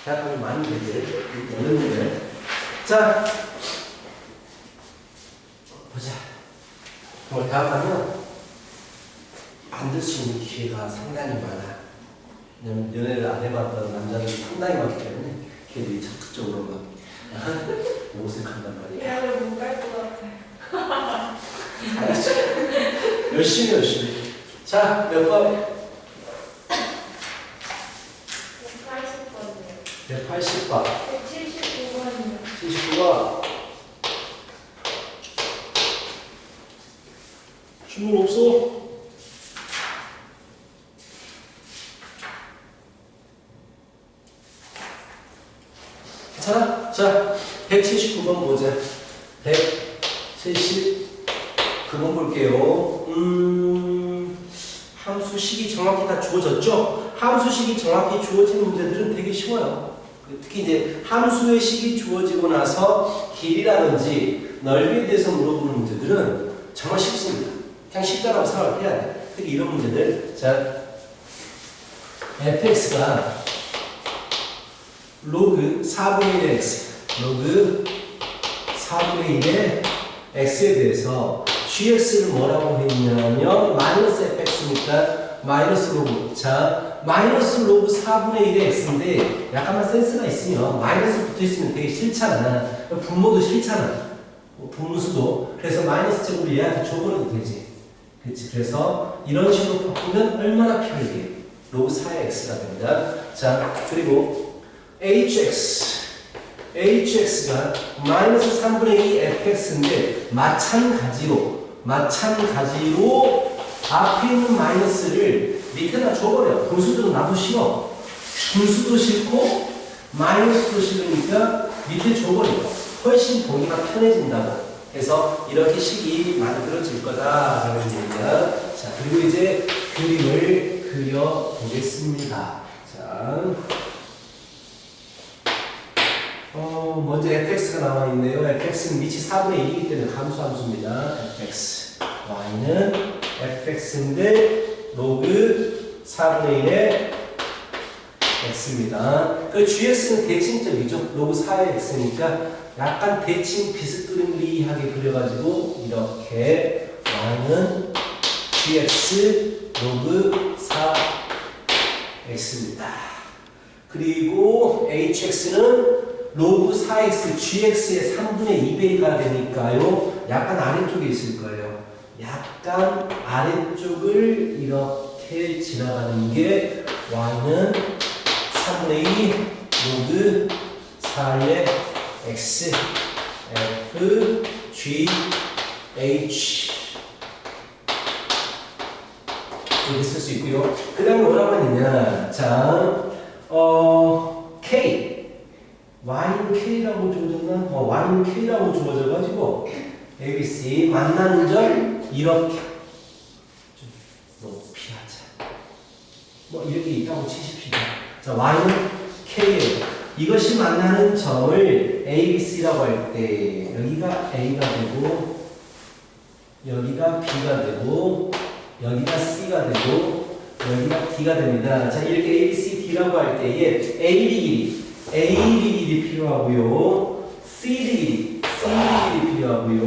대학하면 많은 애들, 어른들. 자, 보자. 오늘 대학하면 만들 수 있는 기회가 상당히 많아. 왜냐면 연애를 안 해봤던 남자들이 상당히 많기 때문에 걔들이 적극적으로 막 모색한단 말이야. 대학을 못 갈 것 같아. 열심히. 자, 몇 번? 180번이요. 180번. 179번이요. 79번. 질문 없어? 자, 179번 보자. 179번 볼게요. 함수식이 정확히 다 주어졌죠? 함수식이 정확히 주어진 문제들은 되게 쉬워요. 특히 이제 함수의 식이 주어지고 나서 길이라든지 넓이에 대해서 물어보는 문제들은 정말 쉽습니다. 그냥 쉽다라고 생각을 해야 돼. 특히 이런 문제들. 자, fx가 로그 4분의 1의 x, 로그 4분의 1의 x에 대해서 gx를 뭐라고 했냐면 마이너스 fx니까 마이너스 로그. 자, 마이너스 로그 4분의 1의 x인데 약간만 센스가 있으면 마이너스 붙어있으면 되게 싫잖아. 분모도 싫잖아. 분무수도. 그래서 마이너스 제곱을 얘한테 줘버려도 되지. 그렇지. 그래서 이런 식으로 바꾸면 얼마나 편리해. 로그 4의 x가 됩니다. 자, 그리고 hx가 마이너스 3분의 2 fx인데 마찬가지로 앞에 있는 마이너스를 밑에다 줘버려. 분수도 나도 싫어. 분수도 싫고 마이너스도 싫으니까 밑에 줘버려. 훨씬 보기가 편해진다고. 그래서 이렇게 식이 만들어질 거다라는 얘기야. 자, 그리고 이제 그림을 그려보겠습니다. 자, 먼저 fx가 나와 있네요. fx는 밑이 4분의 1이기 때문에 함수입니다. fx. y는 fx인데 로그 4분의 1의 x입니다. 그 gx는 대칭적이죠. 로그 4의 x니까 약간 대칭 비스그림리하게 그려가지고 이렇게 y는 gx 로그 4x입니다. 그리고 hx는 로그 4x, gx의 3분의 2배가 되니까요. 약간 아래쪽에 있을 거예요. 약간 아래쪽을 이렇게 지나가는 게 y는 3분의 2 로그 4의 x, f, g, h 이렇게 쓸 수 있고요. 그 다음에 뭐라고 했느냐. 자, k y는 k라고 주어졌나? y는 k라고 주어져가지고 ABC 만나는 점 이렇게 좀 높이 하자. 뭐 이렇게 있다고 치십시다. 자, y는 k예요. 이것이 만나는 점을 ABC라고 할 때 여기가 A가 되고 여기가 B가 되고 여기가 C가 되고 여기가 D가 됩니다. 자, 이렇게 ABC, D라고 할 때에 A 길이 필요하고요. C 길이 필요하고요.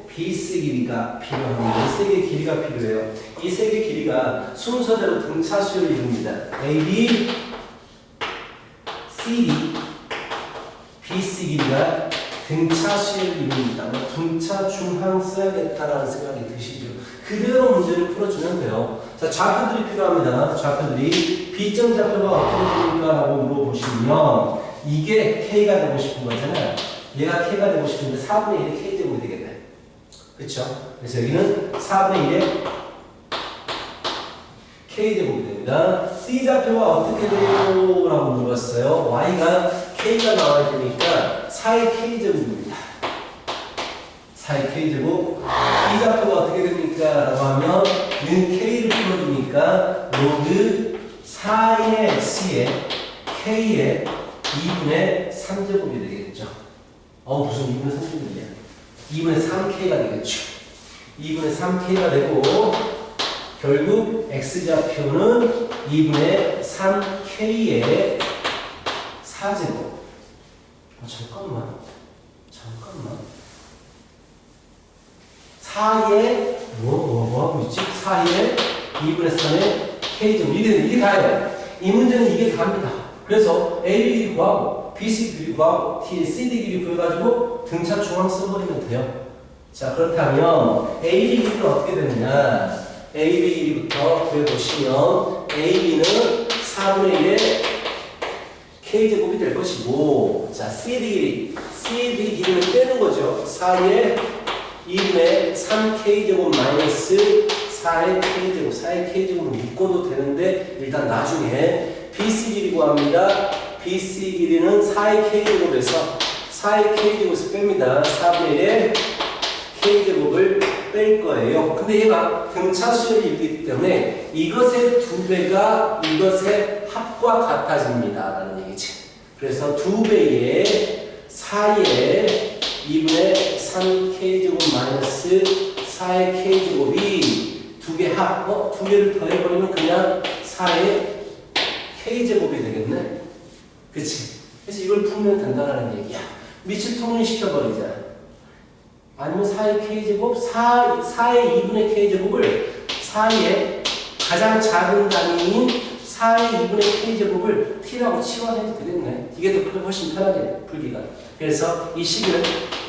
BC 길이가 필요합니다. 이 세 개의 길이가 필요해요. 이 세 개의 길이가 순서대로 등차수를 이룹니다. AB, CD, BC 길이가 등차수를 이룹니다. 등차 중항 써야겠다라는 생각이 드시죠? 그대로 문제를 풀어주면 돼요. 자, 좌표들이 필요합니다. 좌표들이 B점 좌표가 어떻게 됩니까? 라고 물어보시면 이게 K가 되고 싶은 거잖아요. 얘가 K가 되고 싶은데 4분의 1의 K제곱이 되겠네. 그쵸? 그래서 여기는 4분의 1의 K제곱이 됩니다. C 좌표가 어떻게 돼요? 라고 물어봤어요. Y가 K가 나와야 되니까 4의 K제곱입니다. 4의 K제곱. B 좌표가 어떻게 됩니까? 라고 하면 는 K를 풀어주니까 로그 4의 X의 K의 2분의 3제곱이 되겠죠. 무슨 2분의 3제곱이야? 2분의 3K가 되겠죠. 2분의 3K가 되고 결국 X좌표는 2분의 3K의 4제곱. 잠깐만. 4에 뭐 하고 있지? 4에 2분의 3의 k제곱. 이게 다예요. 이 문제는 이게 답니다. 그래서 AB 길이 구하고 BC 길이 구하고 CD 길이 구해가지고 등차 중앙 써버리면 돼요. 자, 그렇다면 AB 길이는 어떻게 되느냐? AB 길이부터 구해보시면 AB는 4분의 1의 k제곱이 될 것이고, 자, CD 길이는 빼는 거죠. 4의 2분의 3k제곱 마이너스 4의 k제곱, 4의 k제곱을 묶어도 되는데, 일단 나중에 BC 길이 구합니다. BC 길이는 4의 k제곱에서 4의 k제곱에서 뺍니다. 4분의 1의 k제곱을 뺄 거예요. 근데 얘가 등차 수열이 있기 때문에 이것의 2배가 이것의 합과 같아집니다. 라는 얘기지. 그래서 2배의 4의 2분의 3k제곱 마이너스 4의 k제곱이 2개 합, 2개를 더해버리면 그냥 4의 k제곱이 되겠네. 그치? 그래서 이걸 풀면 된다는 얘기야. 밑을 통일시켜버리자. 아니면 4의 k제곱, 4의 2분의 k제곱을 4의 가장 작은 단위인 4의 2분의 k제곱을 t라고 치환해도 되겠네. 이게 더 훨씬 편하게 풀기가. 그래서 이 식은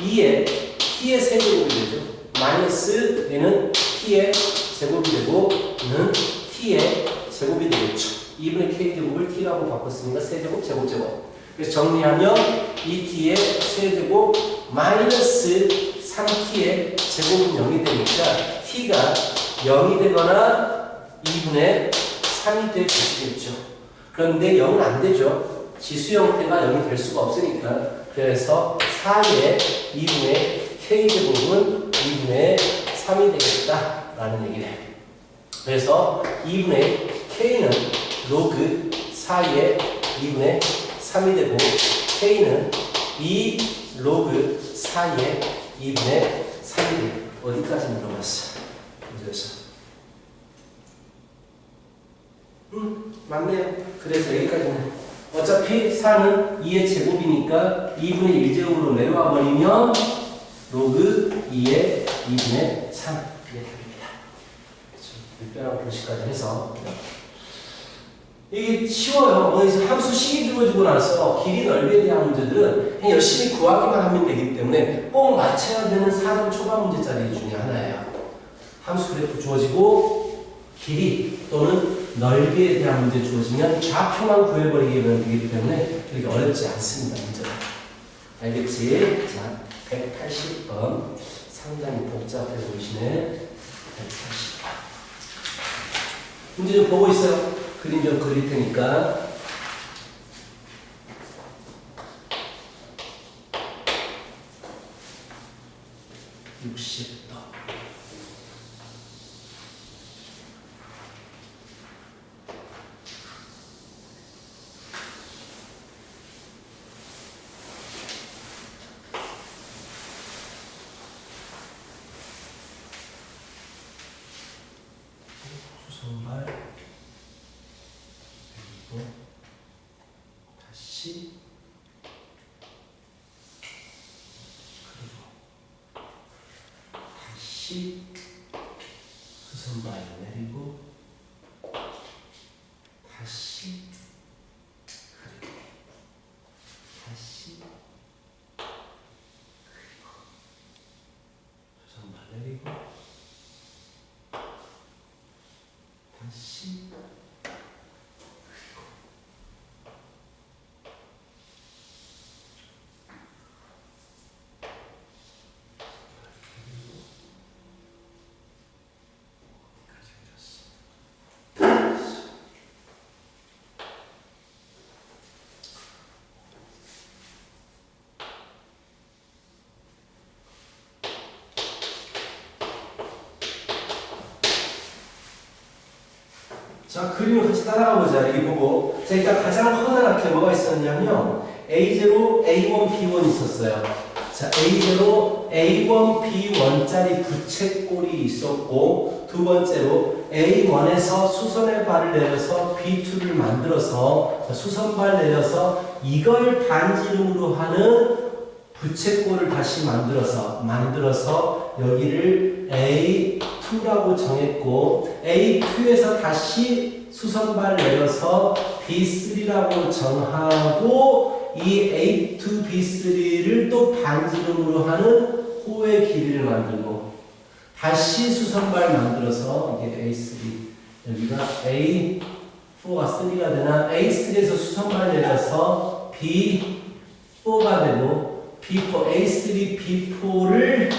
2의 t의 세제곱이 되죠. 마이너스 얘는 t의 제곱이 되고 얘는 t의 제곱이 되겠죠. 2분의 k제곱을 t라고 바꿨으니까 세제곱, 제곱. 그래서 정리하면 2t의 세제곱 마이너스 3t의 제곱은 0이 되니까 t가 0이 되거나 2분의 3이 될 것이겠죠. 그런데 0은 안 되죠. 지수 형태가 0이 될 수가 없으니까. 그래서 4의 2분의 k제곱은 2분의 3이 되겠다라는 얘기네. 그래서 2분의 k는 로그 4의 2분의 3이 되고 k는 2 로그 4의 2분의 3이 어디까지 물어봤어? 문제에서. 맞네요. 그래서 여기까지는. 어차피 4는 2의 제곱이니까 2분의 1제곱으로 내려와 버리면 로그 2의 2분의 3. 그게 답입니다. 특별한 표시까지 해서. 이게 쉬워요. 어디서 함수 식이 주어지고 나서 길이 넓이에 대한 문제들은 그냥 열심히 구하기만 하면 되기 때문에 꼭 맞춰야 되는 4점 초반 문제짜리 중에 하나예요. 함수 그래프 주어지고 길이 또는 넓이에 대한 문제 주어지면 좌표만 구해버리기만 되기 때문에 그렇게 어렵지 않습니다. 문제가. 알겠지? 자, 180번. 상당히 복잡해 보이시네. 180번. 문제 좀 보고 있어요. 그림 좀 그릴 테니까. (60도) 수선발 그리고 다시 그리고 다시 수선발 내리고 다시 그리고 다시 그리고 수선발 내리고 다시 자, 그림을 같이 따라가 보자. 여기 보고. 자, 일단 가장 커다랗게 뭐가 있었냐면 A0, A1, B1 있었어요. 자, A0, A1, B1짜리 부채꼴이 있었고, 두 번째로 A1에서 수선의 발을 내려서 B2를 만들어서, 자, 수선발 내려서 이걸 반지름으로 하는 부채꼴을 다시 만들어서 여기를 A2라고 정했고, A2에서 다시 수선발 내려서 B3라고 정하고, 이 A2, B3를 또 반지름으로 하는 호의 길이를 만들고 다시 수선발 만들어서 이게 A3 여기가 A4가 3가 되나 A3에서 수선발 내려서 B4가 되고 B4, A3, B4를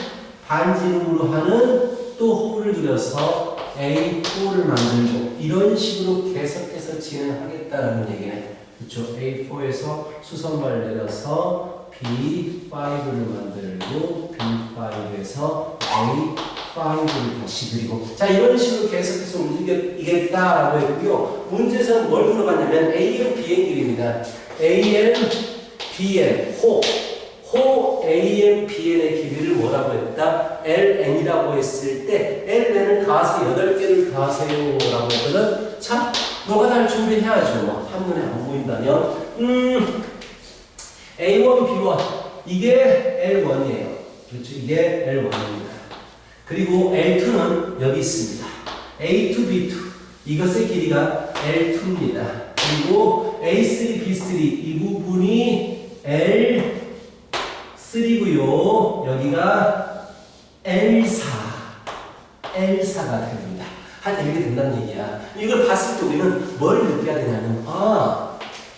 반지름으로 하는 또 호를 그려서 A4를 만들고 이런 식으로 계속해서 진행하겠다는 얘기네. 그쵸? A4에서 수선발 내려서 B5를 만들고 B5에서 A5를 다시 그리고 자 이런 식으로 계속해서 움직이겠다라고 했고요. 문제에서는 뭘 물어봤냐면 AN, BN 길이입니다. AN, BN, 호 AN, BN의 길이를 뭐라고 했다? LN이라고 했을 때 LN을 더해서 8개를 더하세요 라고 했거든. 자 너가 날 준비해야죠. 한눈에 안 보인다면 A1, B1 이게 L1이에요. 그렇죠? 이게 L1입니다. 그리고 L2는 여기 있습니다. A2, B2 이것의 길이가 L2입니다. 그리고 A3, B3 이 부분이 L3고요. 여기가 L4가 됩니다. 하여튼 이렇게 된다는 얘기야. 이걸 봤을 때 우리는 뭘 느껴야 되냐면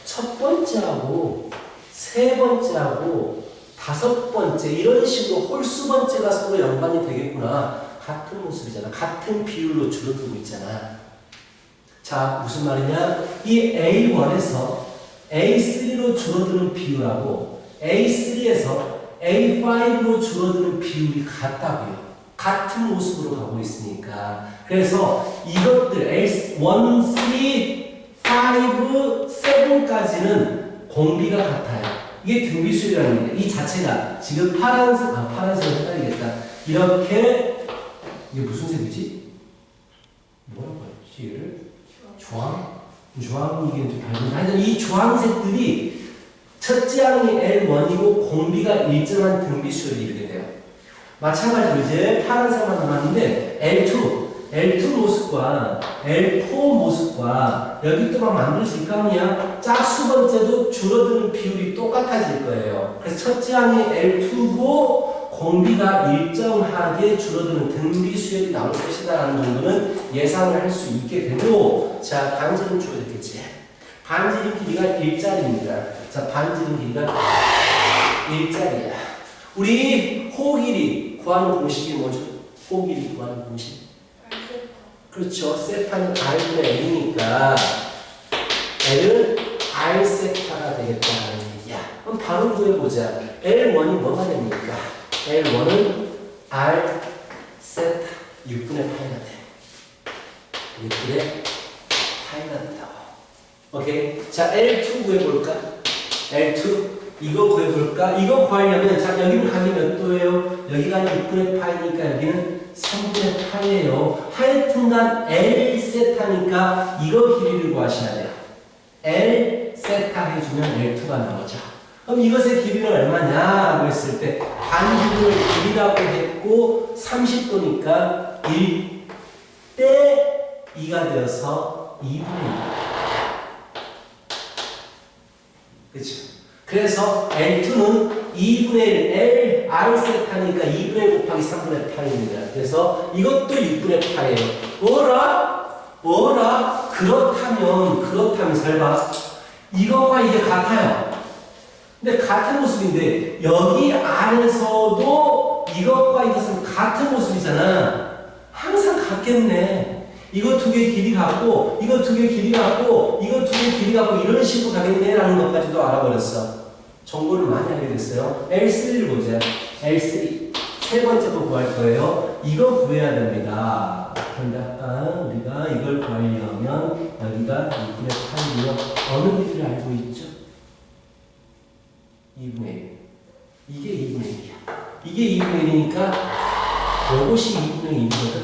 첫 번째하고 세 번째하고 다섯 번째 이런 식으로 홀수 번째가 서로 연관이 되겠구나. 같은 모습이잖아. 같은 비율로 줄어들고 있잖아. 자 무슨 말이냐? 이 A1에서 A3로 줄어드는 비율하고 A3에서 A5로 줄어드는 비율이 같다고요. 같은 모습으로 가고 있으니까. 그래서 이것들 A1, 3, 5, 7까지는 공비가 같아요. 이게 등비수열이라는 얘기예요. 이 자체가 지금 파란색은 헷갈리겠다. 이렇게 이게 무슨 색이지? 뭐라고 했지? 얘를? 주황 이게 좀 밝은데 하여튼 이 주황색들이 첫째 항이 L1이고 공비가 일정한 등비수열이 이렇게 돼요. 마찬가지로 이제 파란색만 남았는데 L2 모습과 L4 모습과 여기 또 막 만들 수 있거든요. 짝수 번째도 줄어드는 비율이 똑같아질 거예요. 그래서 첫째 항이 L2고 공비가 일정하게 줄어드는 등비 수열이 나올 것이다라는 정도는 예상을 할 수 있게 되고 자 반지름 줄어들겠지. 반지름 길이가 1짜리입니다. 자 반지름 길이가 1짜리야. 우리 호 길이 구하는 공식이 뭐죠? 호 길이 구하는 공식. 그렇죠. 세타는 R분의 L이니까 L은 R 세타가 되겠다는 얘기야. 그럼 바로 구해보자. L1이 뭐가 됩니까? L1은 R 세타 6분의 파이가 돼. 6분의 파이가 된다고. 오케이. 자 L2 구해볼까? L2 이거 구해볼까? 이거 구하려면 자 여기는 각이 몇 도예요? 여기가 6분의 파이니까 여기는 3분의 파이예요. 하여튼간 L 세타니까 이거 길이를 구하셔야 돼요. L 세타 해주면 L2가 나오죠. 그럼 이것의 길이는 얼마냐라고 했을 때 반지름을 길이라고 했고 30도니까 1대 2가 되어서 2분의 2. 그렇죠? 그래서 L2는 2분의 1, L, R 세타니까 2분의 1 곱하기 3분의 8입니다. 그래서 이것도 6분의 8이에요. 뭐라? 그렇다면 잘 봐. 이거와 이게 같아요. 근데 같은 모습인데 여기 안에서도 이것과 이것은 같은 모습이잖아. 항상 같겠네. 이거 두 개 길이 같고 이거 두 개 길이 같고 이거 두 개 길이 같고 이런 식으로 가겠네 라는 것까지도 알아버렸어. 정보를 많이 알게 됐어요. L3를 보자. L3 세 번째도 구할 거예요. 이거 구해야 됩니다. 그런데 아까 우리가 이걸 구하려면 여기가 2분의 8이요. 어느 길이를 알고 있죠? 2분의 1. 이게 2분의 1이야. 이게 2분의 1이니까 이것이 2분의 1이거든.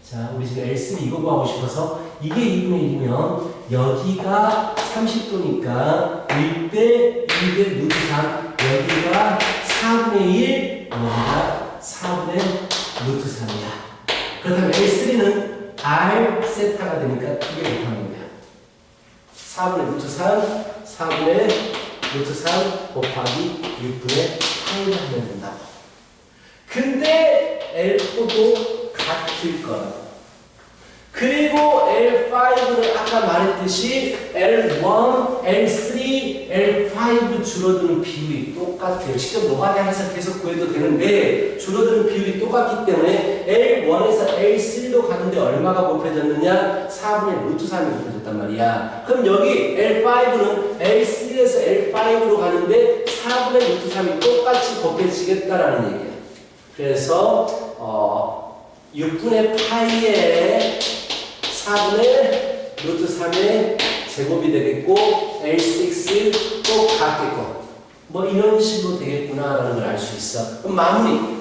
자, 우리 지금 L3 이거 구하고 싶어서 이게 2분의 1이면 여기가 30도니까 1대 2대 루트 3 여기가 4분의 1 여기가 4분의 루트 3이야. 그렇다면 L3는 R 세타가 되니까 2개 곱하는 거야. 4분의 루트 3 4분의 루트 3 곱하기 6분의 8을 하면 된다고. 근데 L4도 같을 거야. 그리고 L5는 아까 말했듯이 L1, L3, L5 줄어드는 비율이 똑같아요. 직접 노가다해서 계속 구해도 되는데 줄어드는 비율이 똑같기 때문에 L1에서 L3로 가는데 얼마가 곱해졌느냐? 4분의 루트 3이 곱해졌단 말이야. 그럼 여기 L5는 L3에서 L5로 가는데 4분의 루트 3이 똑같이 곱해지겠다라는 얘기야. 그래서 6분의 파이에 4분의 루트 3의 제곱이 되겠고 L6 또 같겠고 뭐 이런 식으로 되겠구나라는 걸 알 수 있어. 그럼 마무리.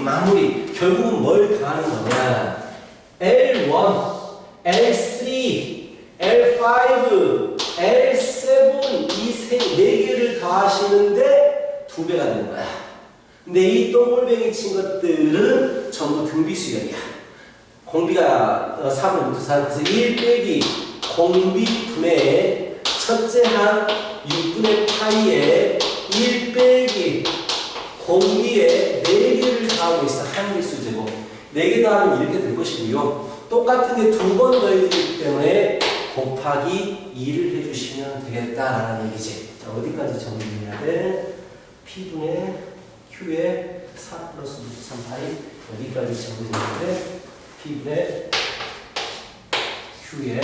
마무리. 결국은 뭘 더하는 거냐. L1, L3, L5, L7 이 네 개를 더하시는데 2배가 되는 거야. 근데 이 동글뱅이 친 것들은 전부 등비수열이야. 공비가 4분의 루트 4, 그래서 1 빼기 공비분의 첫째 항 6분의 파이에 1 빼기 공비에 4개를 더하고 있어. 한개수 제곱. 4개 더하면 이렇게 될 것이고요. 똑같은 게 2번 더해지기 때문에 곱하기 2를 해주시면 되겠다라는 얘기지. 자, 어디까지 정리해야 돼? P분의 Q에 4 플러스 루트 3파이 여기까지 정리했는데 P분의 Q에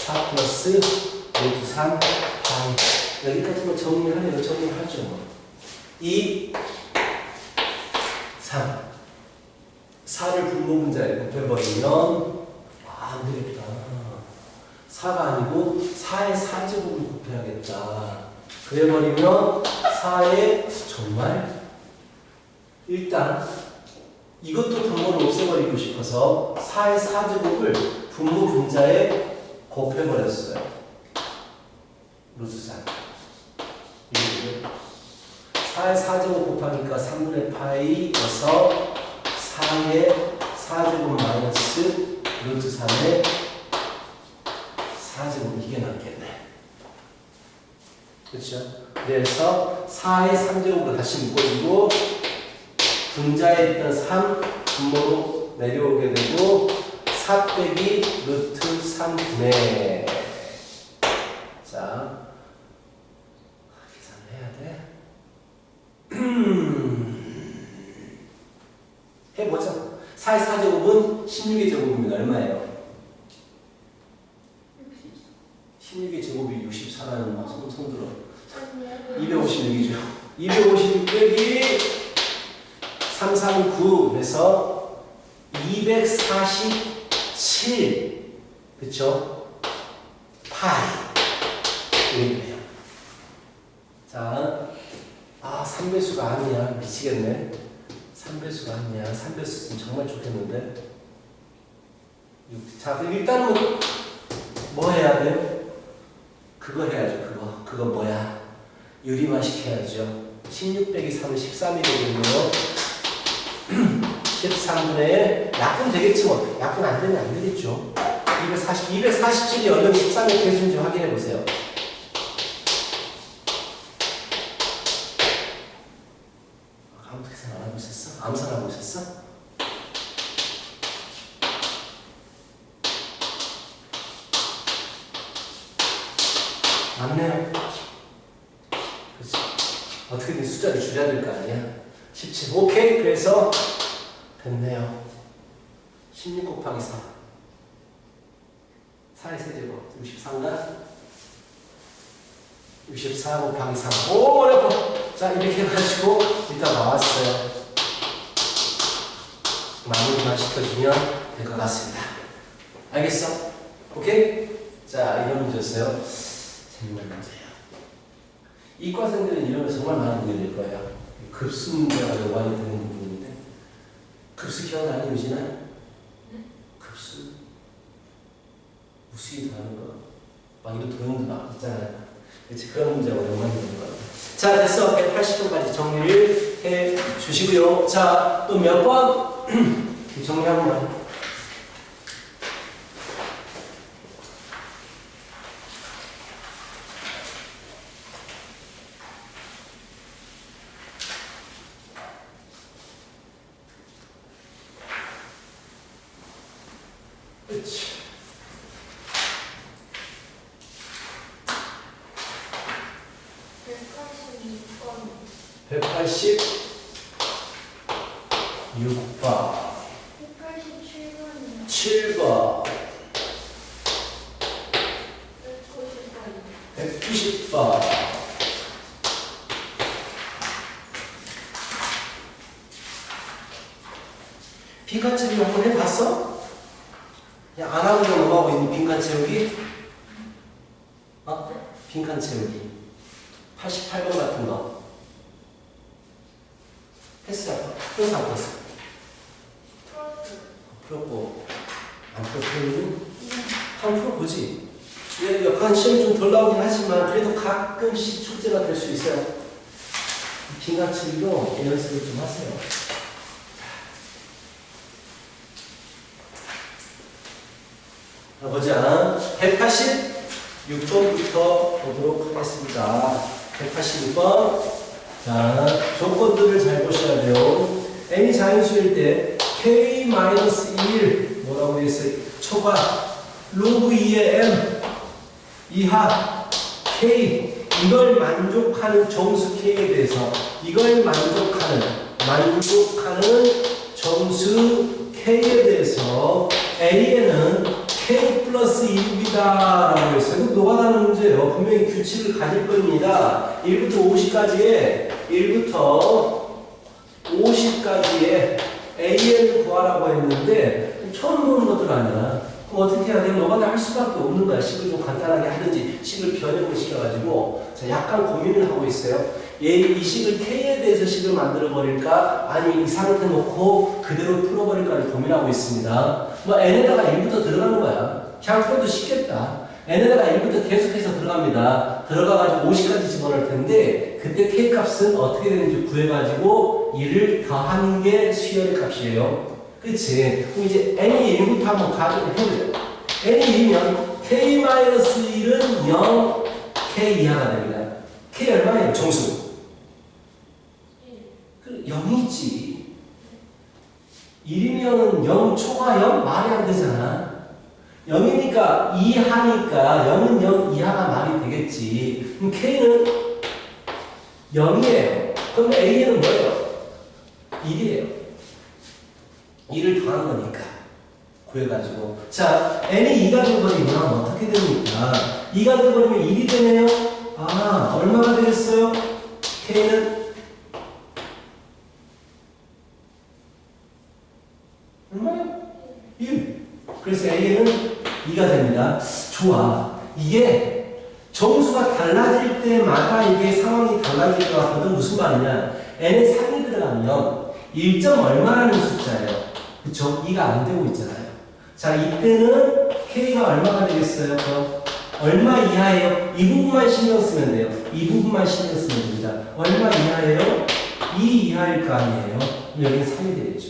4 플러스 루트 3 파이 여기까지만 정리하려고 정리하죠. 2, 3 4를 분모분자에 곱해버리면 안 되겠다. 4가 아니고 4의 4제곱을 곱해야겠다. 그래버리면 4의 정말 일단 이것도 분모를 없애버리고 싶어서 4의 4제곱을 분모 분자에 곱해버렸어요. 루트 3. 4의 4제곱 곱하니까 3분의 파이여서 4의 4제곱 마이너스 루트 3의 4제곱 이게 낫겠네. 그렇죠? 그래서 4의 3제곱으로 다시 묶어주고 분자에 있던 3 분모로 내려오게 되고 4 빼기 루트 3분의 자 계산을 해야 돼. 해보자. 4의 4제곱은 16의 제곱입니다. 얼마예요? 16의 제곱이 64라는 손 들어. 256이죠. 256 빼기 3, 3, 9 해서 247 그쵸? 파이 이거예요. 자, 3배수가 아니야. 미치겠네. 3배수가 아니야. 3배수는 정말 좋겠는데. 자, 그럼 일단은 뭐 해야 돼요? 그거 해야죠. 그거 뭐야? 유리화 시켜야죠. 16 빼기 3은 13이 되겠네요. 13분의 약분 되겠지 뭐. 약분 안 되면 안 되겠죠. 247이 얼른 13의 개수인지 확인해 보세요. 아무 계산 안 하고 있었어? 아무 산 하고 있었어? 맞네요. 그렇지. 어떻게든 숫자를 줄여야 될 거 아니야. 17. 오케이. 그래서 됐네요. 16 곱하기 4. 4의 세제곱. 63가 64 곱하기 3. 오, 어려워. 자, 이렇게 해가지고 이따 나왔어요. 마무리만 시켜주면 될 것 같습니다. 알겠어? 오케이? 자, 이런 문제였어요. 재밌는 문제예요. 이과생들은 이런 거 정말 많이 보게 될 거예요. 급수 문제가 연관이 되는 부분인데 급수 기억나니 유진아? 급수 무수히 다른 거 막 이런 도형도 막 있잖아요. 그렇지 그런 문제가 연관이 되는 거예요. 자 됐어. 180번까지 정리를 해 주시고요. 자 또 몇 번 정리 한 번만. 그렇지. 186번 187번이요. 7번 190번 빈칸 채우기 한번 해봤어? 그냥 안 하고 그냥 넘어가고 있는 빈칸 채우기? 빈칸 채우기 88번 같은 거 했어요? 풀어서 안 풀었어? 풀었고 안 풀었으면 한번 풀어보지. 얘 역한 시험이 좀 덜 나오긴 하지만 그래도 가끔씩 축제가 될 수 있어요. 빈칸 채우기로 연습을 좀 하세요. 보자. 186번부터 보도록 하겠습니다. 186번. 자, 조건들을 잘 보셔야 돼요. n이 자연수일 때 k-1 뭐라고 했어요? 초과 로그 2의 m 이하 k 이걸 만족하는 정수 k에 대해서 이걸 만족하는 정수 k에 대해서 a에는 k 플러스 1이다 라고 했어요. 이거 노가다는 문제예요. 분명히 규칙을 가질 겁니다. 1부터 50까지에 1부터 50까지에 AN을 구하라고 했는데 처음 보는 것들 아니야. 그럼 어떻게 해야 돼? 노가다 할 수밖에 없는 거야. 식을 좀 간단하게 하든지 식을 변형을 시켜가지고 자, 약간 고민을 하고 있어요. 이 식을 K에 대해서 식을 만들어 버릴까? 아니면 이 상태 놓고 그대로 풀어버릴까를 고민하고 있습니다. 뭐 N에다가 1부터 들어가는 거야. 그냥 풀어도 쉽겠다. N에다가 1부터 계속해서 들어갑니다. 들어가가지고 50까지 집어넣을 텐데 그때 K 값은 어떻게 되는지 구해가지고 1을 더하는 게 수열의 값이에요. 그치? 그럼 이제 N이 1부터 한번 해보자. N이 1이면 K-1은 0, K 이하가 됩니다. K 얼마예요? 정수. 0이지. 1이면 0 초과 0? 말이 안 되잖아. 0이니까 2하니까 0은 0 이하가 말이 되겠지. 그럼 K는 0이에요. 그럼 A는 뭐예요? 1이에요. 2를 더한 거니까. 구해가지고. 자, N이 2가 돼버리면 어떻게 됩니까? 2가 돼버리면 1이 되네요. 아, 얼마가 되겠어요? K는 얼마요? 1. 그래서 A는 2가 됩니다. 좋아. 이게 정수가 달라질 때마다 이게 상황이 달라질 것 같거든. 무슨 말이냐? N에 3이 들어가면 1점 얼마라는 숫자예요. 그쵸? 2가 안 되고 있잖아요. 자, 이때는 K가 얼마가 되겠어요? 그럼 얼마 이하예요? 이 부분만 신경 쓰면 돼요. 이 부분만 신경 쓰면 됩니다. 얼마 이하예요? 2 이하일 거 아니에요? 그럼 여기는 3이 되겠죠.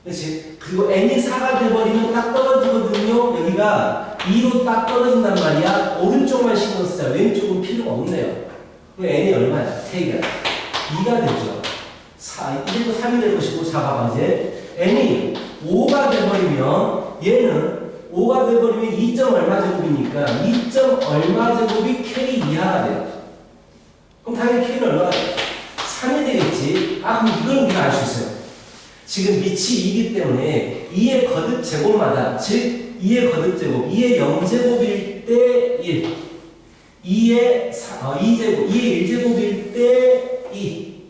그렇지? 그리고 n이 4가 돼버리면 딱 떨어지거든요. 여기가 2로 딱 떨어진단 말이야. 오른쪽만 신경 쓰자. 왼쪽은 필요가 없네요. 그럼 n이 얼마야? k가 2가 되죠. 1도 3이 될 것이고, 자, 봐봐, 이제. n이 5가 돼버리면, 얘는 5가 돼버리면 2점 얼마 제곱이니까 2점 얼마 제곱이 k 이하가 돼요. 그럼 당연히 k는 얼마가 돼? 3이 되겠지. 아, 그럼 이건 우리가 알 수 있어요. 지금 밑이 2이기 때문에 2의 거듭 제곱마다, 즉 2의 거듭 제곱, 2의 0제곱일 때 1, 2의 2제곱, 2의 1제곱일 때 2,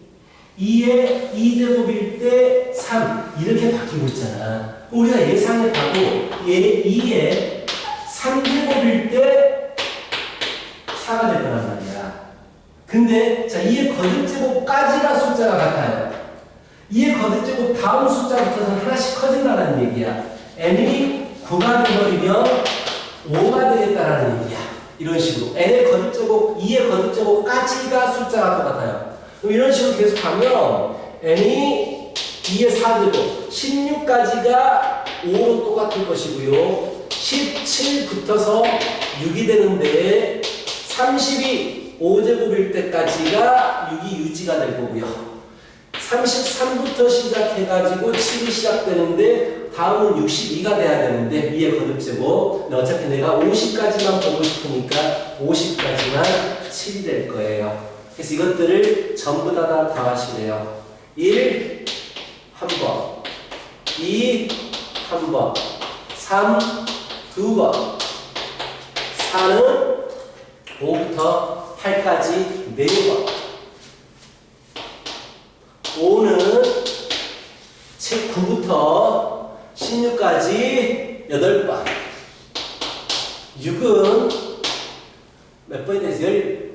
2의 2제곱일 때 3 이렇게 바뀌고 있잖아. 우리가 예상했다고 2의 3제곱일 때 4가 될 거란 말이야. 근데 자 2의 거듭제곱까지가 숫자가 같아요. 2의 거듭제곱 다음 숫자부터는 하나씩 커진다는 얘기야. n이 9가 돼버리면 5가 되겠다라는 얘기야. 이런 식으로 n의 거듭제곱, 2의 거듭제곱까지가 숫자가 똑같아요. 그럼 이런 식으로 계속 가면 n이 2의 4제곱, 16까지가 5로 똑같을 것이고요. 17 붙어서 6이 되는데 30이 5제곱일 때까지가 6이 유지가 될 거고요. 33부터 시작해가지고 7이 시작되는데 다음은 62가 돼야 되는데 위에 거듭제곱. 어차피 내가 50까지만 보고 싶으니까 50까지만 7이 될 거예요. 그래서 이것들을 전부 다 더하시래요. 1 1번, 2 1번, 3 2번, 4는 5부터 8까지 4번, 5는 9부터 16까지 8번, 6은 몇 번이 되세요?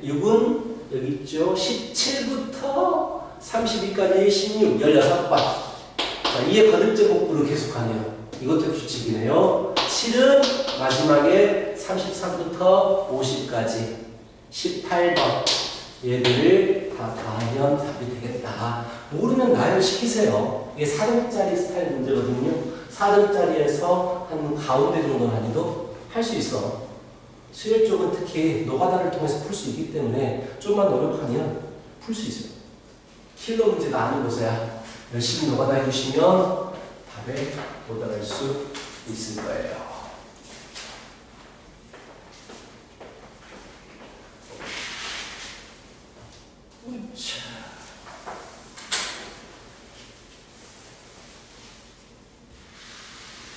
6은 여기 있죠. 17부터 32까지 16, 16번. 자, 2의 거듭제곱으로 계속하네요. 이것도 규칙이네요. 7은 마지막에 33부터 50까지 18번. 얘들을 다 더하면 답이 되겠다. 모르면 나열시키세요. 이게 4등짜리 스타일 문제거든요. 4등짜리에서 한 가운데 정도 난이도 할 수 있어. 수열 쪽은 특히 노가다를 통해서 풀 수 있기 때문에 좀만 노력하면 풀 수 있어요. 킬러 문제가 아닌 것이야. 열심히 노가다 해주시면 답에 도달할 수 있을 거예요.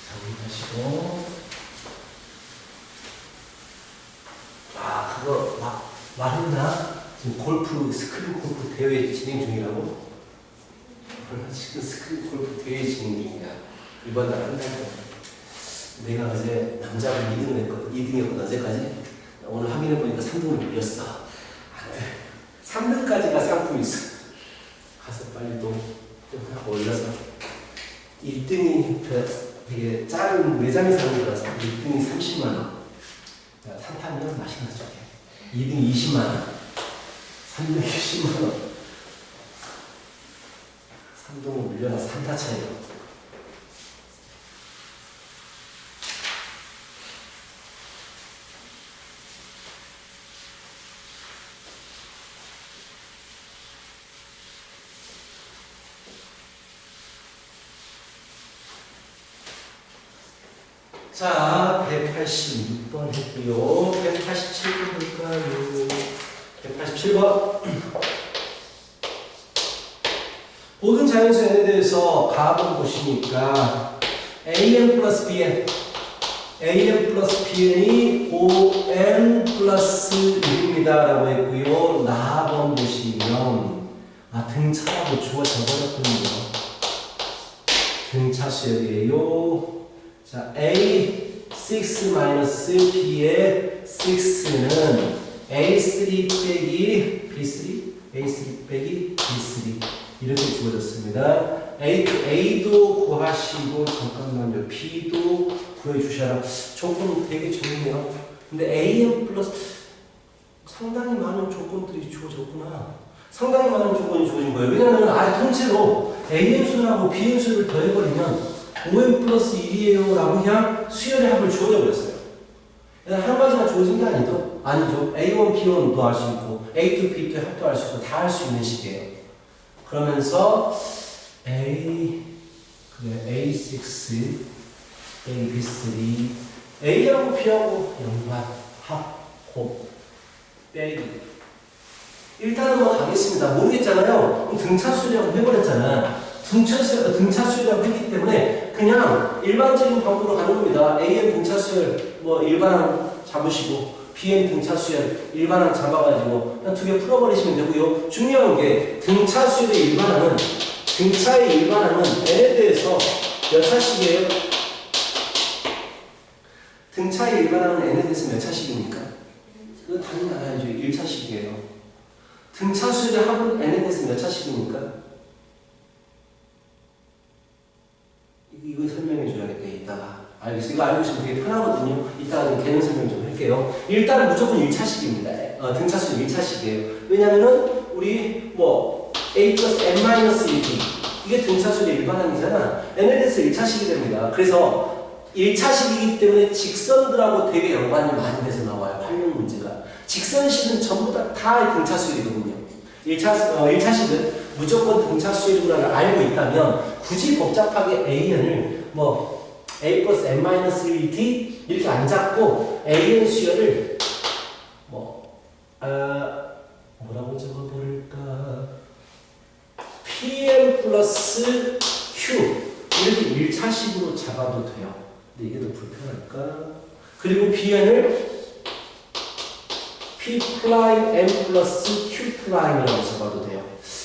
정리하시고. 아, 그거 말했나? 지금 골프, 스크린 골프 대회 진행 중이라고? 지금 스크린 골프 대회 진행 중이야. 이번 달 한 달 동안. 내가 어제 남자분 2등을 했거든. 2등이었거든, 어제까지. 오늘 확인해보니까 3등을 밀렸어. 안 돼. 3등까지가 상품이 있어. 가서 빨리 또 하고 올려서. 1등이 되게 작은 매장에 사는 거라서 1등이 30만원. 산타면 맛있는 쪽에. 2등 20만원. 3등 10만원. 3등을 밀려나서 산타 차이로. 자, 186번 했고요. 187번 볼까요? 187번. 모든 자연수 n에 대해서 가압을 보시니까 an 플러스 bn, an 플러스 bn이 5n 플러스 1입니다 라고 했고요. 나번 보시면 등차라고 적어졌군요. 등차수열이에요. 자, A6-B의 6는 A3 빼기 B3, A3 빼기 B3 이렇게 주어졌습니다. A도 구하시고 잠깐만요. B도 구해주셔라. 조건 되게 좋네요. 근데 AN 플러스 상당히 많은 조건들이 주어졌구나. 상당히 많은 조건이 주어진 거예요. 왜냐하면 통째로 AN수하고 BN수를 더해버리면 5n 플러스 1이에요 라고 그냥 수열의 합을 주어져 버렸어요. 한 가지만 주어진 게 아니죠. A1, B1도 할 수 있고 A2, B2 합도 할 수 있고 다 할 수 있는 식이에요. 그러면서 A6, A3, A하고 B하고 연관, 합, 곱, 빼기. 일단은 가겠습니다. 모르겠잖아요. 그럼 등차수열이라고 해버렸잖아. 등차수열이라고 했기 때문에 그냥 일반적인 방법으로 가는 겁니다. AN 등차수열 일반항 잡으시고 BN 등차수열 일반항 잡아가지고 그냥 두 개 풀어버리시면 되고요. 중요한 게 등차수열의 일반항은 등차의 일반항은 n에 대해서 몇 차식이에요? 등차의 일반항은 n에 대해서 몇 차식입니까? 그건 당연히 알아야죠. 1차식이에요. 등차 수열의 합은 n에 대해서 몇 차식입니까? 이거 설명해 줘야겠다, 이따가. 알겠어. 이거 알고 있으면 되게 편하거든요. 이따가 좀 개념 설명 좀 할게요. 일단 무조건 1차식입니다. 등차수열 1차식이에요. 왜냐면은, 우리, a 플러스 n-1t. 이게 등차수열의 일반항이잖아. n에 대해서 1차식이 됩니다. 그래서 1차식이기 때문에 직선들하고 되게 연관이 많이 돼서 나와요. 활용 문제가. 직선식은 전부 다 등차수열이거든요. 1차식은 무조건 등차수열이구나를 알고 있다면 굳이 복잡하게 an을 a 플러스 n-1t 이렇게 안 잡고 an 수열을 뭐라고 적어버릴까? pm 플러스 q 이렇게 1차식으로 잡아도 돼요. 근데 이게 더 불편할까? 그리고 bn을 p 프라임 n 플러스 q 프라임이라고 잡아도 돼요.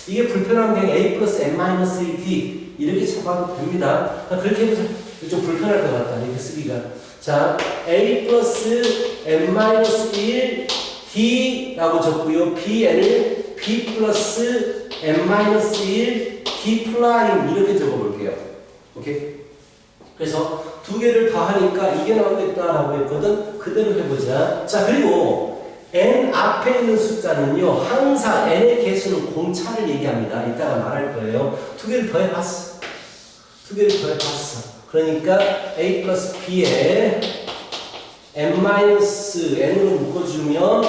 이게 불편한 게 a 플러스 n-1t 이렇게 잡아도 됩니다. 그렇게 해보자. 좀 불편할 것 같다. 이렇게 쓰기가. 자, a 플러스 n-1 d라고 적고요. bn을 b 플러스 n-1 d 프라임 이렇게 적어볼게요. 오케이? 그래서 두 개를 다 하니까 이게 나오겠다라고 했거든. 그대로 해보자. 자, 그리고 n 앞에 있는 숫자는요. 항상 n의 개수는 공차를 얘기합니다. 이따가 말할 거예요. 두 개를 더 해봤어. 두 개를 더 해봤어. 그러니까 a 플러스 b에 n-n으로 묶어주면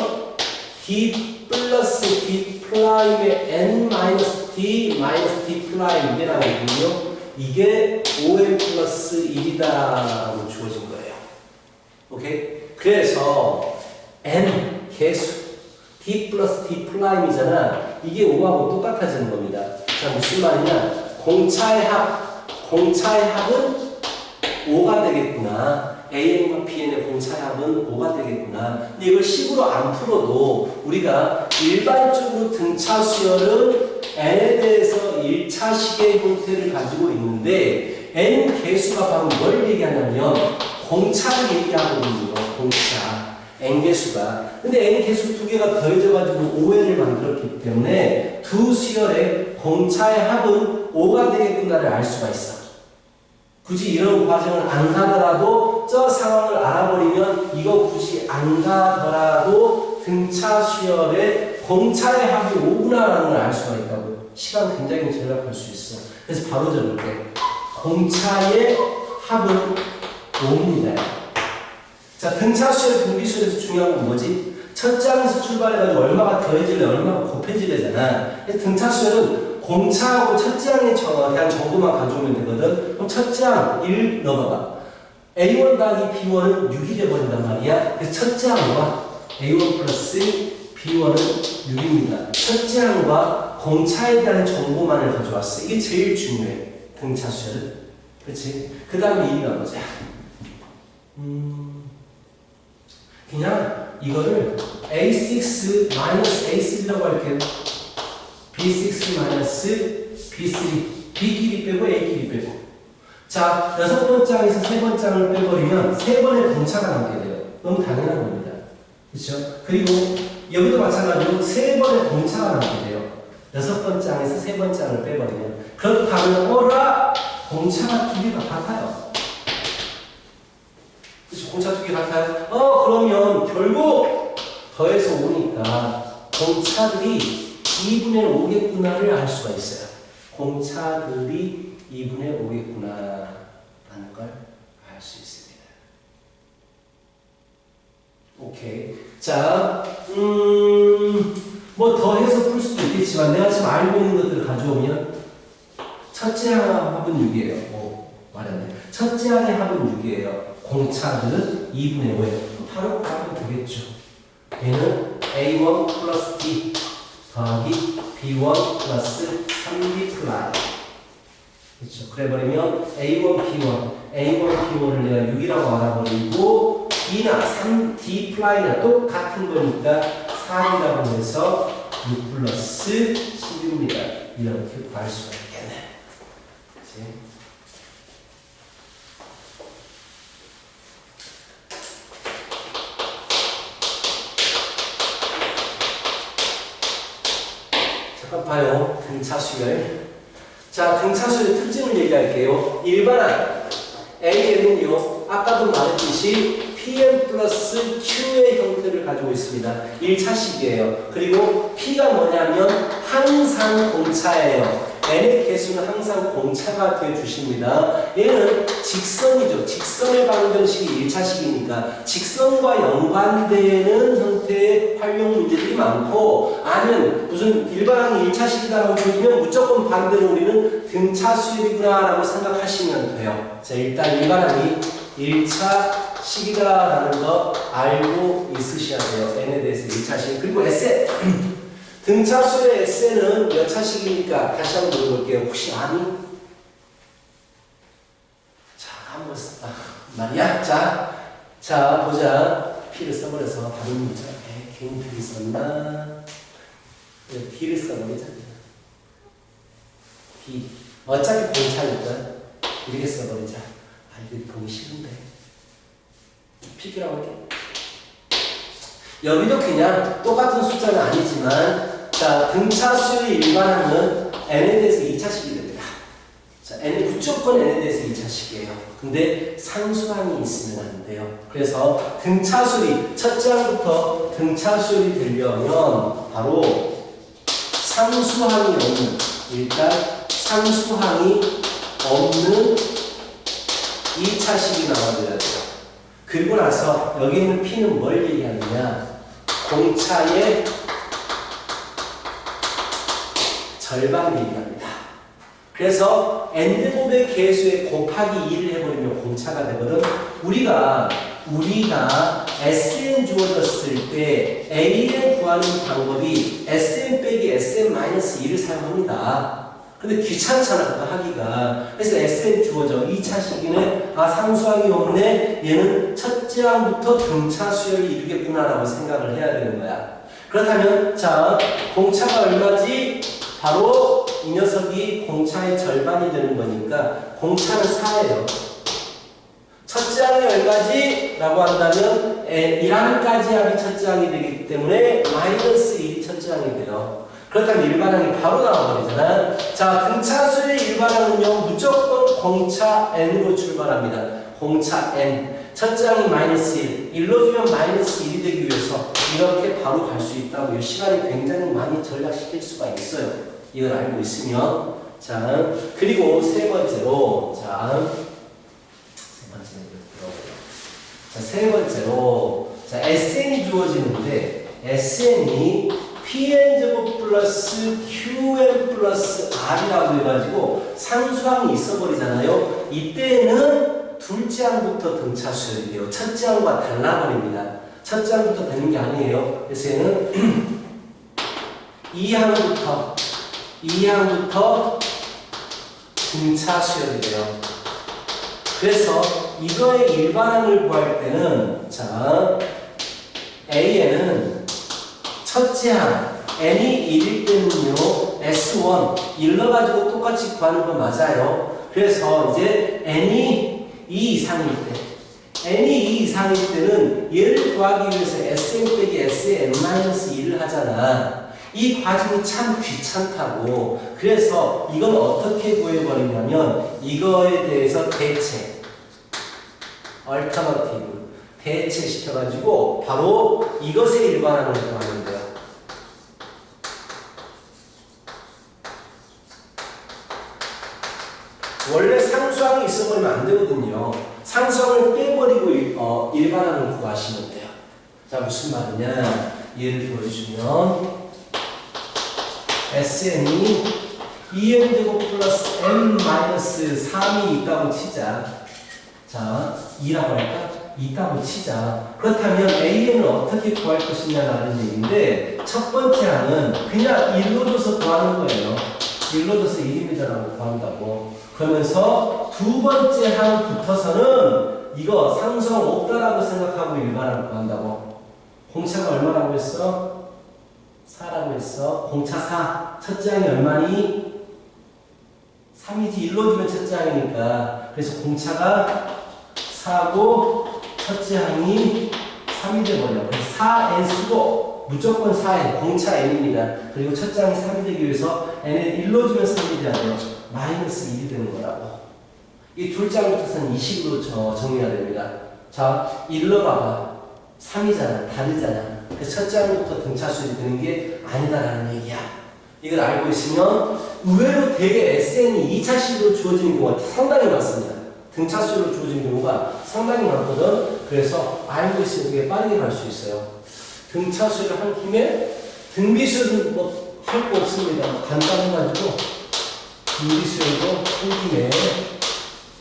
d 플러스 d 프라임의 n-d 마이너스 d 프라임 이게 나오거든요. 이게 5n 플러스 1이다라고 주어진 거예요. 오케이? 그래서 n 개수 d 플러스 d 프라임이잖아. 이게 5하고 똑같아지는 겁니다. 자, 무슨 말이냐? 공차의 합은 5가 되겠구나. an과 bn의 공차의 합은 5가 되겠구나. 근데 이걸 식으로 안 풀어도 우리가 일반적으로 등차 수열은 n에 대해서 1차식의 형태를 가지고 있는데 n 개수가 바로 뭘 얘기하냐면 공차를 얘기하거든요. 공차. n 개수가. 근데 n 개수 두 개가 더해져가지고 5n을 만들었기 때문에 두 수열의 공차의 합은 5가 되겠구나를 알 수가 있어. 굳이 이런 과정을 안 가더라도 저 상황을 알아버리면 이거 굳이 안 가더라도 등차 수열의 공차의 합이 5구나라는 걸 알 수가 있다고요. 시간 굉장히 절약할 수 있어. 그래서 바로 적을게. 공차의 합은 5입니다. 자, 등차 수열, 등비 수열에서 중요한 건 뭐지? 첫째 항에서 출발해가지고 얼마가 더해질래, 얼마가 곱해질래잖아. 등차 수열은 공차하고 첫째 항에 대한 정보만 가져오면 되거든. 그럼 첫째 항 1 넣어봐봐. A1 더하기 B1은 6이 돼버린단 말이야. 그래서 첫째 항과 A1 플러스 B1은 6입니다. 첫째 항과 공차에 대한 정보만을 가져왔어. 이게 제일 중요해. 등차 수열은. 그렇지? 그 다음에 2가 뭐지? 그냥 이거를 A6 마이너스 A3라고 할게요. B6 마이너스 B3 B끼리 빼고 A끼리 빼고. 자, 여섯 번째 항에서 세 번째 항을 빼버리면 세 번의 공차가 남게 돼요. 너무 당연한 겁니다. 그렇죠? 그리고 여기도 마찬가지로 세 번의 공차가 남게 돼요. 여섯 번째 항에서 세 번째 항을 빼버리면. 그렇다면 어라 공차가 두 개가 같아요. 그렇죠? 공차 두 개 같아요. 그러면 결국 더해서 오니까 공차들이 2분의 5겠구나를 알 수가 있어요. 공차들이 2분의 5겠구나라는 걸 알 수 있습니다. 오케이. 자, 뭐 더해서 풀 수도 있겠지만 내가 지금 알고 있는 것들을 가져오면 첫째 합은 6이에요. 말했네. 첫째 항의 합은 6이에요. 공차들은 2분의 5예요. 바로 가면 되겠죠. 얘는 A1 플러스 D 더하기 B1 플러스 3D 플라이. 그렇죠. 그래버리면 A1, P1을 내가 6이라고 알아버리고 D나 3D 플라이나 똑같은 거니까 4이라고 해서 6 플러스 10입니다. 이렇게 구할 수가 있겠네. 그치? 봐요. 등차 수열. 자, 등차 수열 특징을 얘기할게요. 일반항 AN은요, 아까도 말했듯이 PM 플러스 Q의 형태를 가지고 있습니다. 1차식이에요. 그리고 P가 뭐냐면 항상 공차예요. n의 개수는 항상 공차가 되어주십니다. 얘는 직선이죠. 직선의 방정식이 1차식이니까 직선과 연관되는 형태의 활용 문제들이 많고, 아니면 무슨 일반항이 1차식이다라고 보여주면 무조건 반대로 우리는 등차수열이구나 라고 생각하시면 돼요. 자, 일단 일반항이 1차식이다라는 거 알고 있으셔야 돼요. n에 대해서 1차식. 그리고 SN 등차수의 SN은 몇 차식이니까 다시 한번 물어볼게요. 혹시 아니? 자, 한번 말이야. 자, 보자. P를 써버려서 다른 문자. 괜히 P를 썼나? D를 써버리자. B. 어차피 공차니까 이렇게 써버리자. 이거 보기 싫은데. P라고 할게. 여기도 그냥 똑같은 숫자는 아니지만, 자, 등차수의 일반항은 n에 대해서 2차식이 됩니다. 자, n은 무조건 n에 대해서 2차식이에요. 근데 상수항이 있으면 안 돼요. 그래서 등차수리, 첫째 항부터 등차수리 되려면 바로 상수항이 없는, 일단 상수항이 없는 2차식이 나와줘야 돼요. 그리고 나서 여기 있는 P는 뭘 얘기하느냐? 공차의 절반 얘기합니다. 그래서 n제곱의 개수에 곱하기 2를 해버리면 공차가 되거든. 우리가 SN 주어졌을 때 AN 구하는 방법이 SN 빼기 SN-2를 사용합니다. 근데 귀찮잖아, 그거 하기가. 그래서 SN 주어져. 2차 시기는, 상수항이 없네. 얘는 첫째 항부터 등차 수열이 이루겠구나라고 생각을 해야 되는 거야. 그렇다면, 자, 공차가 얼마지? 바로 이 녀석이 공차의 절반이 되는 거니까, 공차는 4예요. 첫째 항이 얼마지? 라고 한다면, 1항까지 항이 첫째 항이 되기 때문에, -1이 첫째 항이 돼요. 그렇다면 일반항이 바로 나와버리잖아. 자, 등차수의 일반항은요, 무조건 공차 n으로 출발합니다. 공차 n. 첫째 항이 -1. 일러주면 -1이 되기 위해서 이렇게 바로 갈 수 있다고요. 시간이 굉장히 많이 절약시킬 수가 있어요. 이걸 알고 있으면. 자, 그리고 세 번째로, 세 번째로, SN이 주어지는데, SN이 PN제곱 플러스 QN 플러스 R이라고 해가지고 상수항이 있어버리잖아요. 이때는 둘째 항부터 등차 수열이 돼요. 첫째 항과 달라버립니다. 첫째 항부터 되는 게 아니에요. 그래서 얘는 2항부터 등차 수열이 돼요. 그래서 이거의 일반항을 구할 때는, 자, AN은 첫째 항, n이 1일 때는요, S1, 1넣어가지고 똑같이 구하는 거 맞아요. 그래서 이제 n이 2 이상일 때, n이 2 이상일 때는 얘를 구하기 위해서 Sn 빼기 Sn-1을 하잖아. 이 과정이 참 귀찮다고. 그래서 이건 어떻게 구해버리냐면, 이거에 대해서 대체, alternative, 대체시켜가지고 바로 이것의 일반항을 구하는 거예요. 원래 상수항이 있어버리면 안 되거든요. 상수항을 빼버리고 일반항을 구하시면 돼요. 자, 무슨 말이냐? 예를 보여주면 SN이 2n제곱 플러스 n-3이 있다고 치자. 자, 2라고 할까? 있다고 치자. 그렇다면 AN을 어떻게 구할 것이냐라는 얘기인데, 첫 번째 항은 그냥 1로 둬서 구하는 거예요. 1로 둬서 1m라고 구한다고. 그러면서 두 번째 항부터서는 이거 상수항 없다라고 생각하고 일반항을 구한다고. 공차가 얼마라고 했어? 4라고 했어. 공차 4. 첫째 항이 얼마니? 3이지. 1로 두면 첫째 항이니까. 그래서 공차가 4고 첫째 항이 3이 돼버려. 4n 쓰고 무조건 4n, 공차 n입니다. 그리고 첫 장이 3이 되기 위해서 n을 1로 주면 3이 돼야 마이너스 1이 되는 거라고. 이 둘 장부터는 이 식으로 정리해야 됩니다. 자, 1로 봐봐. 3이잖아. 다르잖아. 그래서 첫 장부터 등차수열이 되는 게 아니다라는 얘기야. 이걸 알고 있으면 의외로 되게 SN이 2차식으로 주어지는 경우가 상당히 많습니다. 등차수열로 주어지는 경우가 상당히 많거든. 그래서 알고 있으면 되게 빠르게 갈 수 있어요. 등차수열을 한 김에 등비수열은 뭐 할 거 없습니다. 간단해가지고 등비수열도 한 김에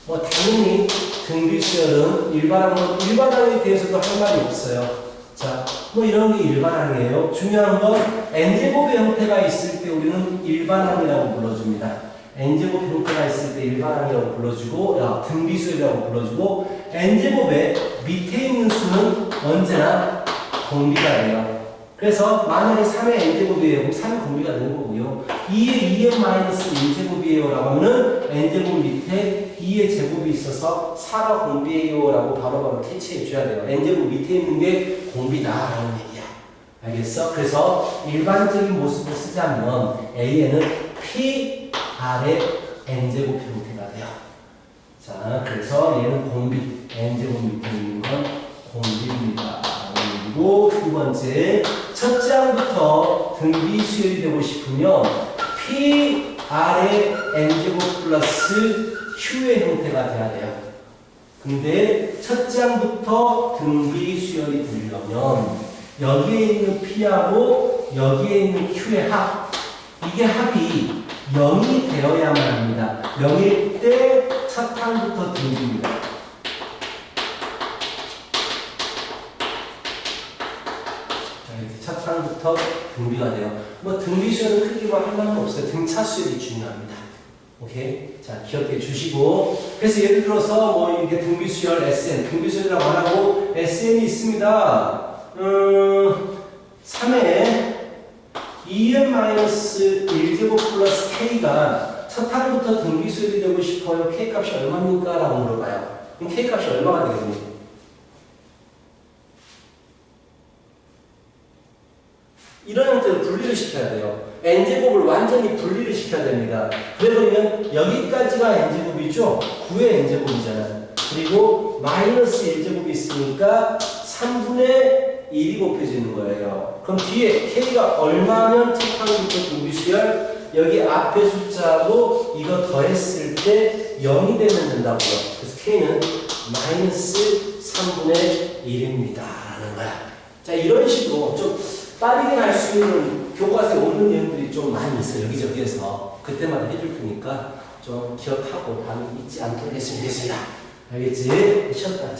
뭐 당연히 등비수열은 일반항에 대해서도 할 말이 없어요. 자, 뭐 이런 게 일반항이에요. 중요한 건 n제곱의 형태가 있을 때 우리는 일반항이라고 불러줍니다. n제곱 형태가 있을 때 일반항이라고 불러주고, 등비수열이라고 불러주고, n제곱의 밑에 있는 수는 언제나 공비가 돼요. 그래서 만약에 3의 n제곱이에요. 그럼 3이 공비가 되는 거고요. 2의 2n-1제곱이에요 라고 하면은 n제곱 밑에 2의 제곱이 있어서 4가 공비예요 라고 바로바로 캐치해 줘야 돼요. n제곱 밑에 있는 게 공비다 라는 얘기야. 알겠어? 그래서 일반적인 모습을 쓰자면 a는 p r의 n제곱 형태가 돼요. 자, 그래서 얘는 공비, n제곱 밑에 있는 건 공비입니다. 그리고 두 번째, 첫 장부터 등비수열이 되고 싶으면 p r의 n제곱 플러스 q의 형태가 돼야 돼요. 근데 첫 장부터 등비수열이 되려면 여기에 있는 p하고 여기에 있는 q의 합, 이게 합이 0이 되어야만 합니다. 0일 때 첫 항부터 등비입니다. 첫 항부터 등비가 돼요. 뭐 등비수열은 크게 뭐 할 말은 없어요. 등차수열이 중요합니다. 오케이? 자, 기억해 주시고. 그래서 예를 들어서 뭐 이게 등비수열 SN, 등비수열이라고 안 하고 SN이 있습니다. 3에 2n-1제곱 플러스 k가 첫 항부터 등비수열이 되고 싶어요. k 값이 얼마입니까? 라고 물어봐요. 그럼 k 값이 얼마가 되겠니? 이런 형태로 분리를 시켜야 돼요. n제곱을 완전히 분리를 시켜야 됩니다. 그래버리면 여기까지가 n제곱이죠? 9의 n제곱이잖아요. 그리고 마이너스 1제곱이 있으니까 3분의 1이 곱해지는 거예요. 그럼 뒤에 k가 얼마면 첫 항부터 등비수열, 여기 앞에 숫자하고 이거 더했을 때 0이 되면 된다고요. 그래서 k는 마이너스 3분의 1입니다. 라는 거야. 자, 이런 식으로 좀 빠르게 할 수 있는 교과서에 오는 내용들이 좀 많이 있어요. 여기저기에서. 그때마다 해줄 테니까 좀 기억하고 밤 잊지 않도록 했으면 좋겠습니다. 알겠지? 쉬었다.